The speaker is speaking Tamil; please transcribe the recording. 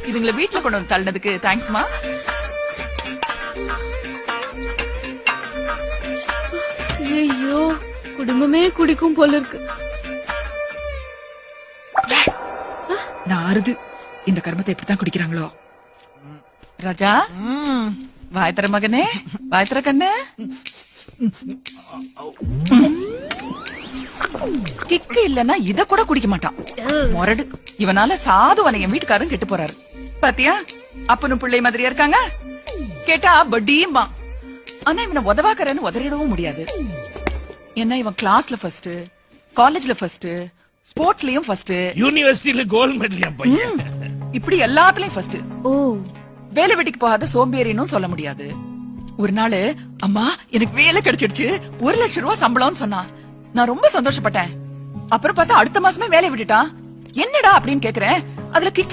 இதுங்களை வீட்டுல கொண்டு வந்து தள்ளினதுக்கு தேங்க்ஸ்மா. ஐயோ, குடும்பமே குடிக்கும் போல இருக்கு. நாறுது. இந்த கர்மத்தை இப்படித்தான் குடிக்கிறாங்களோ. ராஜா, வாயத்தர மகனே, வாயத்தர கண்ணு. கிக்கு இல்லன்னா இத கூட குடிக்க மாட்டான். மொரடு. இவனால சாதுவனை என் வீட்டுக்காரன் கெட்டு போறாரு. பாத்தியா, அப்பனும் பிள்ளை மாதிரியா இருக்காங்க. கேட்டா பட்டியும்பா. ஆனா இவனை உதவாக்கறன்னு உதறிடவும் முடியாது. என்ன இவன் கிளாஸ்ல ஃபர்ஸ்ட், காலேஜ்ல ஃபர்ஸ்ட், ஸ்போர்ட்ஸ்லயும் ஃபர்ஸ்ட், யூனிவர்சிட்டில கோல்ட் மெடல் பையன். இப்படி எல்லாத்துலயும் ஃபர்ஸ்ட். ஓ, வேலை வெட்டிக்கு போகாத சோம்பேறினும் சொல்ல முடியாது. ஒரு நாள் அம்மா எனக்கு வேலை கிடைச்சிடுச்சு, 1,00,000 ரூபாய் சம்பளம்னு சொன்னா. நான் ரொம்ப சந்தோஷப்பட்டேன். அப்புறம் பார்த்தா அடுத்த மாசமே வேலையை விட்டுட்டான். என்னடா அப்படின்னு கேக்குறேன். அதுல கிக்கு